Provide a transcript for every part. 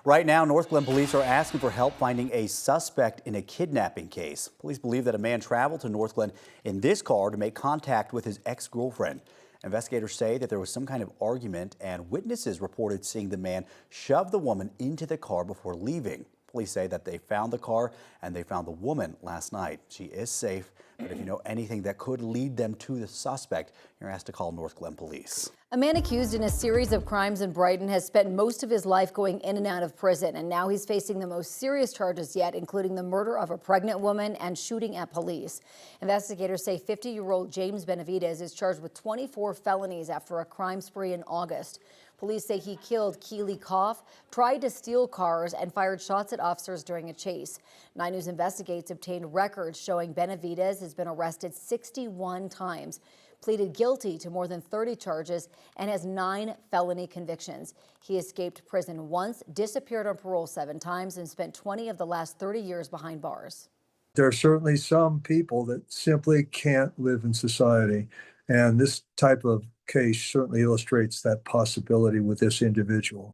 Right now, North Glen police are asking for help finding a suspect in a kidnapping case. Police believe that a man traveled to North Glen in this car to make contact with his ex-girlfriend. Investigators say that there was some kind of argument, and witnesses reported seeing the man shove the woman into the car before leaving. Police say that they found the car and they found the woman last night. She is safe, but if you know anything that could lead them to the suspect, you're asked to call North Glen police. A man accused in a series of crimes in Brighton has spent most of his life going in and out of prison, and now he's facing the most serious charges yet, including the murder of a pregnant woman and shooting at police. Investigators say 50-year-old James Benavidez is charged with 24 felonies after a crime spree in August. Police say he killed Keely Koff, tried to steal cars, and fired shots at officers during a chase. 9 News Investigates obtained records showing Benavidez has been arrested 61 times, pleaded guilty to more than 30 charges, and has 9 felony convictions. He escaped prison once, disappeared on parole 7 times, and spent 20 of the last 30 years behind bars. There are certainly some people that simply can't live in society, and this type of case certainly illustrates that possibility with this individual.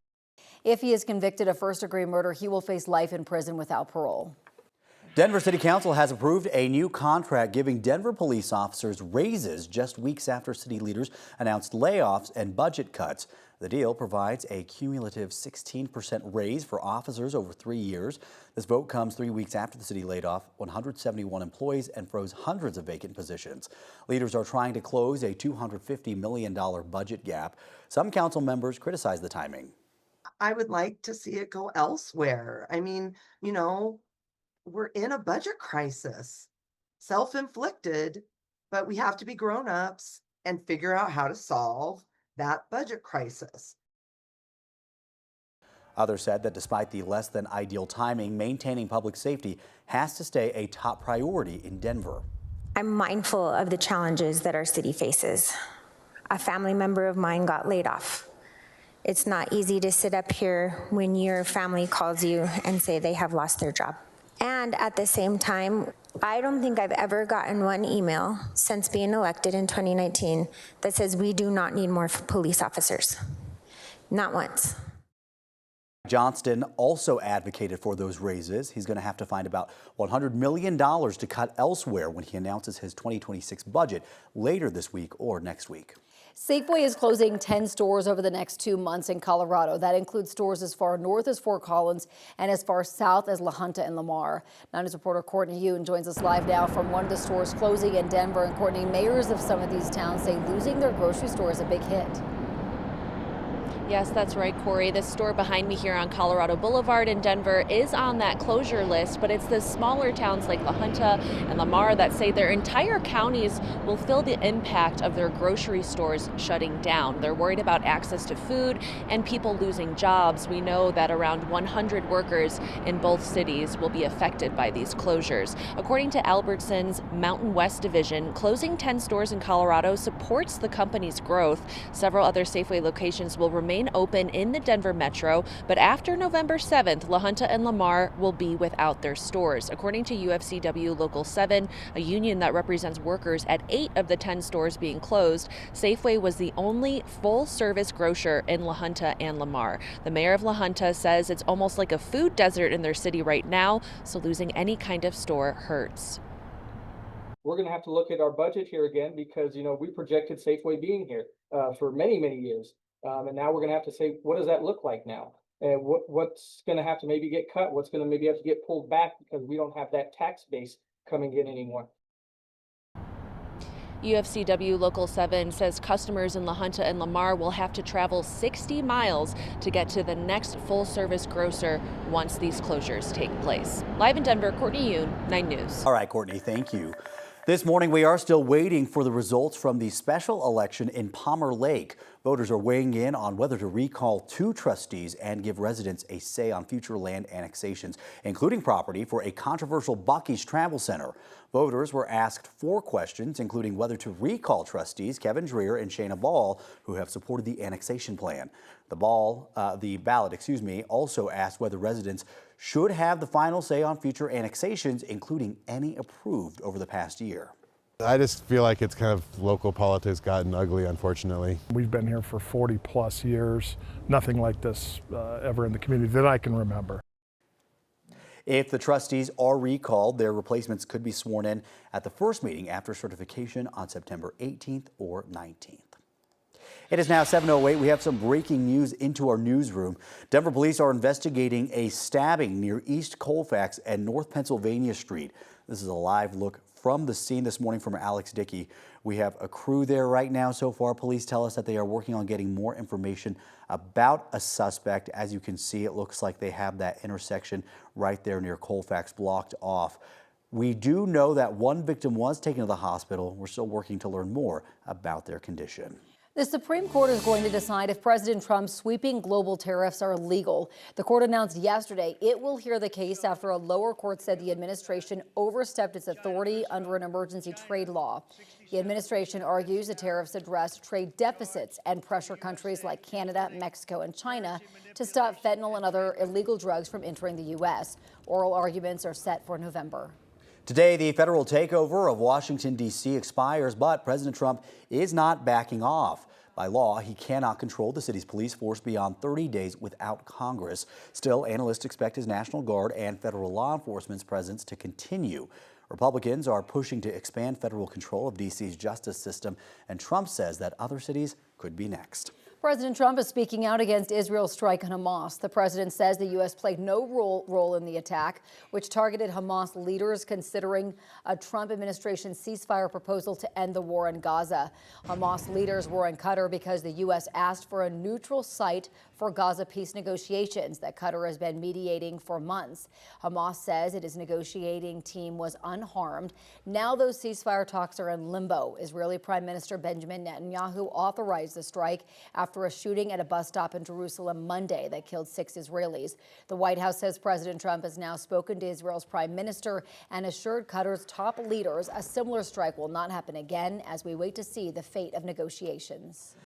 If he is convicted of first-degree murder, he will face life in prison without parole. Denver City Council has approved a new contract giving Denver police officers raises just weeks after city leaders announced layoffs and budget cuts. The deal provides a cumulative 16% raise for officers over 3 years. This vote comes 3 weeks after the city laid off 171 employees and froze hundreds of vacant positions. Leaders are trying to close a $250 million budget gap. Some council members criticize the timing. I would like to see it go elsewhere. I mean, we're in a budget crisis, self-inflicted, but we have to be grown-ups and figure out how to solve that budget crisis. Others said that despite the less than ideal timing, maintaining public safety has to stay a top priority in Denver. I'm mindful of the challenges that our city faces. A family member of mine got laid off. It's not easy to sit up here when your family calls you and say they have lost their job. And at the same time, I don't think I've ever gotten one email since being elected in 2019 that says we do not need more police officers. Not once. Johnston also advocated for those raises. He's going to have to find about $100 million to cut elsewhere when he announces his 2026 budget later this week or next week. Safeway is closing 10 stores over the next 2 months in Colorado. That includes stores as far north as Fort Collins and as far south as La Junta and Lamar. 9 News reporter Courtney Yoon joins us live now from one of the stores closing in Denver. And Courtney, mayors of some of these towns say losing their grocery store is a big hit. Yes, that's right, Corey. This store behind me here on Colorado Boulevard in Denver is on that closure list, but it's the smaller towns like La Junta and Lamar that say their entire counties will feel the impact of their grocery stores shutting down. They're worried about access to food and people losing jobs. We know that around 100 workers in both cities will be affected by these closures. According to Albertson's Mountain West division, closing 10 stores in Colorado supports the company's growth. Several other Safeway locations will remain open in the Denver metro, but after November 7th, La Junta and Lamar will be without their stores. According to UFCW Local 7, a union that represents workers at 8 of the 10 stores being closed, Safeway was the only full-service grocer in La Junta and Lamar. The mayor of La Junta says it's almost like a food desert in their city right now, so losing any kind of store hurts. We're going to have to look at our budget here again because, we projected Safeway being here for many, many years. And now we're going to have to say, what does that look like now? And what's going to have to maybe get cut? What's going to maybe have to get pulled back because we don't have that tax base coming in anymore? UFCW Local 7 says customers in La Junta and Lamar will have to travel 60 miles to get to the next full-service grocer once these closures take place. Live in Denver, Courtney Yoon, 9 News. All right, Courtney, thank you. This morning, we are still waiting for the results from the special election in Palmer Lake. Voters are weighing in on whether to recall 2 trustees and give residents a say on future land annexations, including property for a controversial Buc-ee's Travel Center. Voters were asked 4 questions, including whether to recall trustees Kevin Dreer and Shayna Ball, who have supported the annexation plan. The ballot, also asked whether residents should have the final say on future annexations, including any approved over the past year. I just feel like it's kind of local politics gotten ugly, unfortunately. We've been here for 40 plus years. Nothing like this ever in the community that I can remember. If the trustees are recalled, their replacements could be sworn in at the first meeting after certification on September 18th or 19th. It is now 7:08. We have some breaking news into our newsroom. Denver police are investigating a stabbing near East Colfax and North Pennsylvania Street. This is a live look from the scene this morning from Alex Dickey. We have a crew there right now. So far, police tell us that they are working on getting more information about a suspect. As you can see, it looks like they have that intersection right there near Colfax blocked off. We do know that one victim was taken to the hospital. We're still working to learn more about their condition. The Supreme Court is going to decide if President Trump's sweeping global tariffs are legal. The court announced yesterday it will hear the case after a lower court said the administration overstepped its authority under an emergency trade law. The administration argues the tariffs address trade deficits and pressure countries like Canada, Mexico, and China to stop fentanyl and other illegal drugs from entering the U.S. Oral arguments are set for November. Today, the federal takeover of Washington, D.C. expires, but President Trump is not backing off. By law, he cannot control the city's police force beyond 30 days without Congress. Still, analysts expect his National Guard and federal law enforcement's presence to continue. Republicans are pushing to expand federal control of D.C.'s justice system, and Trump says that other cities could be next. President Trump is speaking out against Israel's strike on Hamas. The president says the U.S. played no role in the attack, which targeted Hamas leaders considering a Trump administration ceasefire proposal to end the war in Gaza. Hamas leaders were in Qatar because the U.S. asked for a neutral site for Gaza peace negotiations that Qatar has been mediating for months. Hamas says its negotiating team was unharmed. Now those ceasefire talks are in limbo. Israeli Prime Minister Benjamin Netanyahu authorized the strike after a shooting at a bus stop in Jerusalem Monday that killed 6 Israelis. The White House says President Trump has now spoken to Israel's prime minister and assured Qatar's top leaders a similar strike will not happen again as we wait to see the fate of negotiations.